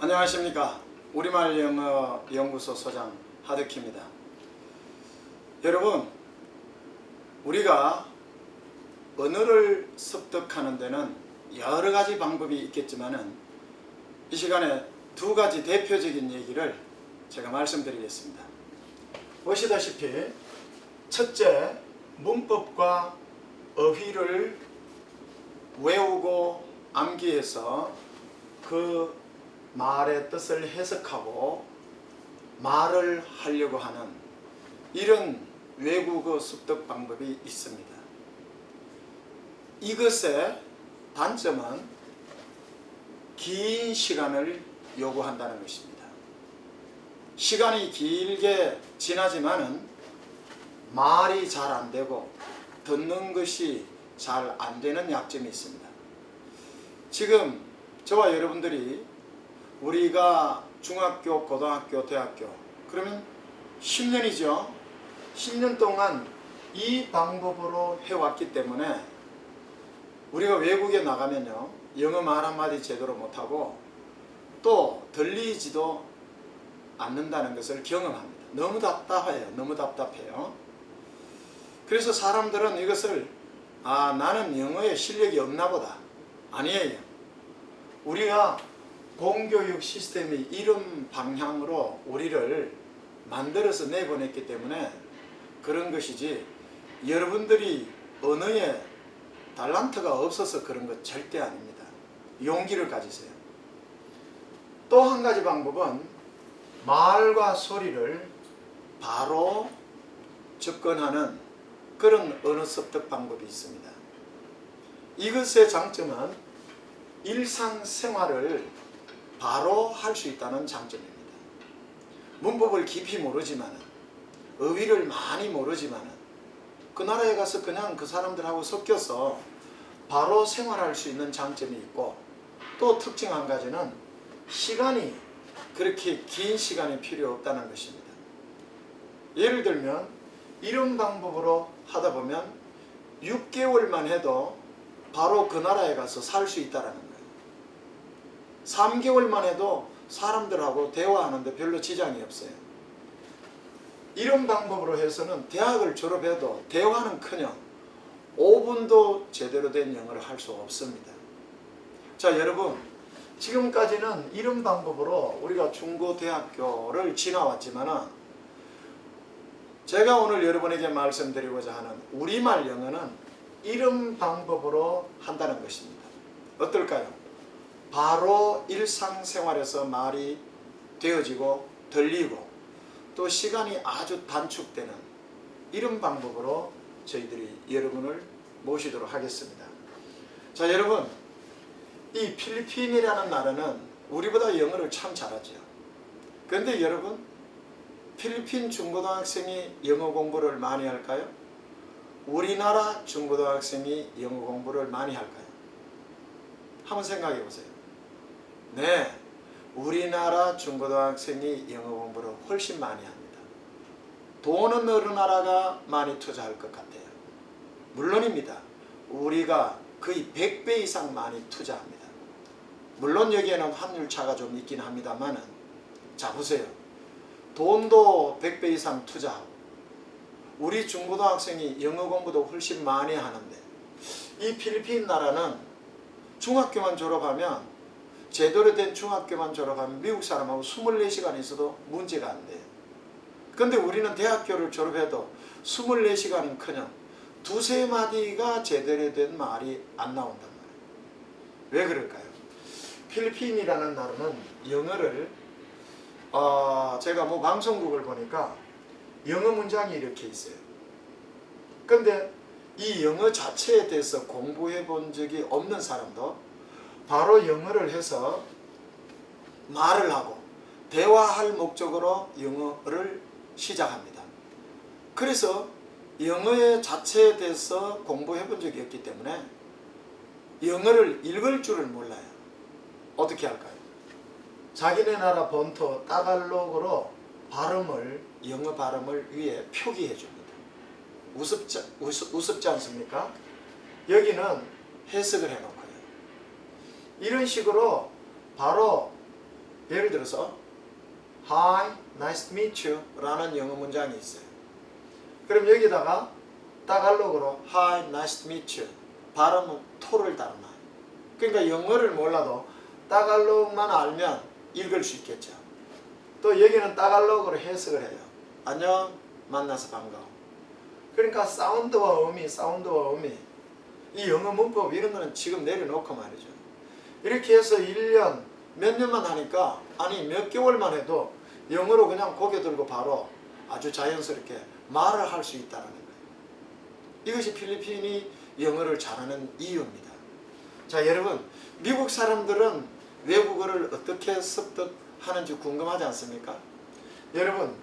안녕하십니까. 우리말 영어 연구소 소장 하덕희입니다. 여러분, 우리가 언어를 습득하는 데는 여러 가지 방법이 있겠지만은 이 시간에 두 가지 대표적인 얘기를 제가 말씀드리겠습니다. 보시다시피 첫째, 문법과 어휘를 외우고 암기해서 그 말의 뜻을 해석하고 말을 하려고 하는 이런 외국어 습득 방법이 있습니다. 이것의 단점은 긴 시간을 요구한다는 것입니다. 시간이 길게 지나지만은 말이 잘 안 되고 듣는 것이 잘 안 되는 약점이 있습니다. 지금 저와 여러분들이 우리가 중학교, 고등학교, 대학교 그러면 10년이죠. 10년 동안 이 방법으로 해왔기 때문에 우리가 외국에 나가면요, 영어 말 한마디 제대로 못하고 또 들리지도 않는다는 것을 경험합니다. 너무 답답해요. 너무 답답해요. 그래서 사람들은 이것을 나는 영어에 실력이 없나 보다. 아니에요. 우리가 공교육 시스템이 이런 방향으로 우리를 만들어서 내보냈기 때문에 그런 것이지, 여러분들이 언어에 달란트가 없어서 그런 것 절대 아닙니다. 용기를 가지세요. 또 한 가지 방법은 말과 소리를 바로 접근하는 그런 언어 습득 방법이 있습니다. 이것의 장점은 일상생활을 바로 할 수 있다는 장점입니다. 문법을 깊이 모르지만, 어휘를 많이 모르지만 그 나라에 가서 그냥 그 사람들하고 섞여서 바로 생활할 수 있는 장점이 있고, 또 특징 한 가지는 시간이 그렇게 긴 시간이 필요 없다는 것입니다. 예를 들면 이런 방법으로 하다 보면 6개월만 해도 바로 그 나라에 가서 살 수 있다는 거예요. 3개월만 해도 사람들하고 대화하는데 별로 지장이 없어요. 이런 방법으로 해서는 대학을 졸업해도 대화는커녕 5분도 제대로 된 영어를 할 수 없습니다. 자, 여러분, 지금까지는 이런 방법으로 우리가 중고대학교를 지나왔지만, 제가 오늘 여러분에게 말씀드리고자 하는 우리말 영어는 이런 방법으로 한다는 것입니다. 어떨까요? 바로 일상생활에서 말이 되어지고 들리고 또 시간이 아주 단축되는 이런 방법으로 저희들이 여러분을 모시도록 하겠습니다. 자, 여러분, 이 필리핀이라는 나라는 우리보다 영어를 참 잘하죠. 그런데 여러분, 필리핀 중고등학생이 영어 공부를 많이 할까요? 우리나라 중고등학생이 영어 공부를 많이 할까요? 한번 생각해 보세요. 네, 우리나라 중고등학생이 영어 공부를 훨씬 많이 합니다. 돈은 어느 나라가 많이 투자할 것 같아요? 물론입니다. 우리가 거의 100배 이상 많이 투자합니다. 물론 여기에는 환율 차가 좀 있긴 합니다만, 자 보세요. 돈도 100배 이상 투자하고 우리 중고등학생이 영어 공부도 훨씬 많이 하는데, 이 필리핀 나라는 중학교만 졸업하면, 제대로 된 중학교만 졸업하면 미국 사람하고 24시간 있어도 문제가 안 돼요. 그런데 우리는 대학교를 졸업해도 24시간은커녕 두세 마디가 제대로 된 말이 안 나온단 말이에요. 왜 그럴까요? 필리핀이라는 나라는 영어를 제가 방송국을 보니까 영어 문장이 이렇게 있어요. 그런데 이 영어 자체에 대해서 공부해 본 적이 없는 사람도 바로 영어를 해서 말을 하고 대화할 목적으로 영어를 시작합니다. 그래서 영어의 자체에 대해서 공부해 본 적이 없기 때문에 영어를 읽을 줄을 몰라요. 어떻게 할까요? 자기네 나라 본토 따갈록으로 영어 발음을 위에 표기해 줍니다. 우습지 않습니까? 여기는 해석을 해놓고요. 이런 식으로 바로 예를 들어서 Hi, nice to meet you 라는 영어 문장이 있어요. 그럼 여기다가 따갈록으로 Hi, nice to meet you 발음은 토를 달아놔요. 그러니까 영어를 몰라도 따갈록만 알면 읽을 수 있겠죠. 또 여기는 따갈록으로 해석을 해요. 안녕, 만나서 반가워. 그러니까 사운드와 의미 이 영어 문법 이런 거는 지금 내려놓고 말이죠. 이렇게 해서 1년 몇 년만 하니까 아니 몇 개월만 해도 영어로 그냥 고개 들고 바로 아주 자연스럽게 말을 할 수 있다는 거예요. 이것이 필리핀이 영어를 잘하는 이유입니다. 자, 여러분, 미국 사람들은 외국어를 어떻게 습득하는지 궁금하지 않습니까? 여러분,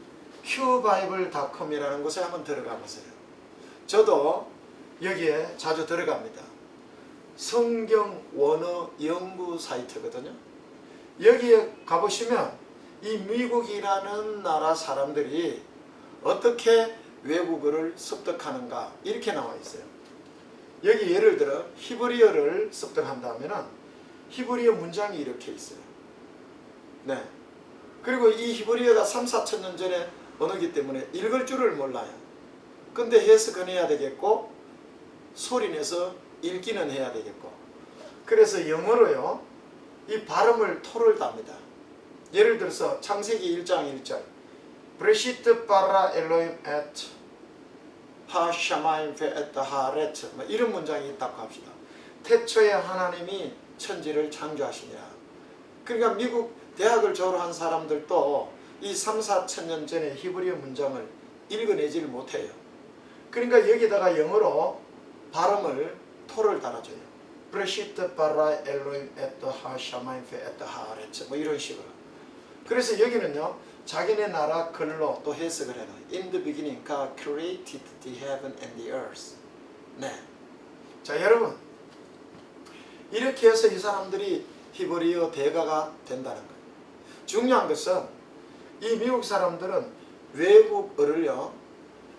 qbible.com이라는 곳에 한번 들어가 보세요. 저도 여기에 자주 들어갑니다. 성경 원어 연구 사이트거든요. 여기에 가보시면 이 미국이라는 나라 사람들이 어떻게 외국어를 습득하는가 이렇게 나와 있어요. 여기 예를 들어 히브리어를 습득한다면 히브리어 문장이 이렇게 있어요. 네. 그리고 이 히브리어가 3, 4천 년 전에 언어기 때문에 읽을 줄을 몰라요. 근데 해석은 해야 되겠고 소리내서 읽기는 해야 되겠고, 그래서 영어로요 이 발음을 토를 답니다. 예를 들어서 창세기 1장 1절 브레시트 바라 엘로임 에트 하샤마임 페에트 하레트 이런 문장이 있다고 합시다. 태초에 하나님이 천지를 창조하시니라. 그러니까 미국 대학을 졸업한 사람들도 이 3, 4천 년 전에 히브리어 문장을 읽어내지를 못해요. 그러니까 여기다가 영어로 발음을 토를 달아줘요. 브레시트 바라 엘로임 에트 하샤마임 페에트 하레트 이런 식으로. 그래서 여기는요 자기네 나라 글로 또 해석을 해놔요. In the beginning God created the heaven and the earth. 네. 자, 여러분, 이렇게 해서 이 사람들이 히브리어 대가가 된다는 거예요. 중요한 것은 이 미국 사람들은 외국어를요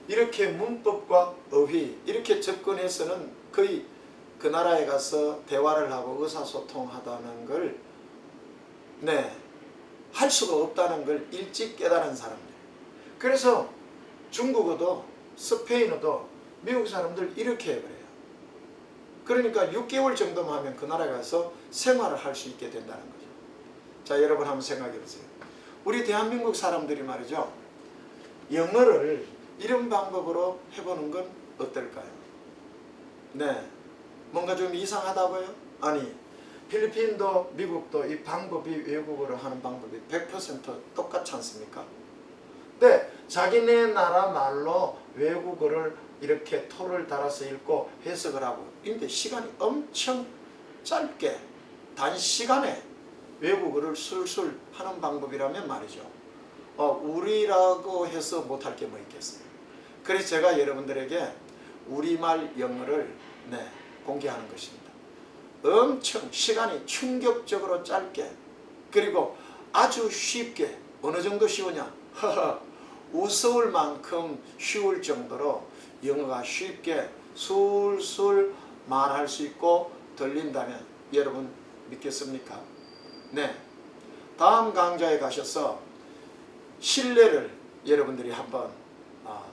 이렇게 문법과 어휘 이렇게 접근해서는 거의 그 나라에 가서 대화를 하고 의사소통하다는 걸 할 수가 없다는 걸 일찍 깨달은 사람들. 그래서 중국어도 스페인어도 미국 사람들 이렇게 해버려요. 그러니까 6개월 정도만 하면 그 나라에 가서 생활을 할 수 있게 된다는 거죠. 자, 여러분 한번 생각해 보세요. 우리 대한민국 사람들이 말이죠, 영어를 이런 방법으로 해보는 건 어떨까요? 네, 뭔가 좀 이상하다고요? 아니, 필리핀도 미국도 이 방법이 외국어로 하는 방법이 100% 똑같지 않습니까? 네, 자기네 나라 말로 외국어를 이렇게 토를 달아서 읽고 해석을 하고, 근데 시간이 엄청 짧게 단시간에 외국어를 술술 하는 방법이라면 말이죠, 우리라고 해서 못할 게 뭐 있겠어요. 그래서 제가 여러분들에게 우리말 영어를 공개하는 것입니다. 엄청 시간이 충격적으로 짧게, 그리고 아주 쉽게. 어느 정도 쉬우냐? 우스울 만큼 쉬울 정도로 영어가 쉽게 술술 말할 수 있고 들린다면 여러분 믿겠습니까? 네. 다음 강좌에 가셔서 신뢰를 여러분들이 한번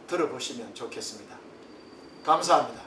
들어보시면 좋겠습니다. 감사합니다.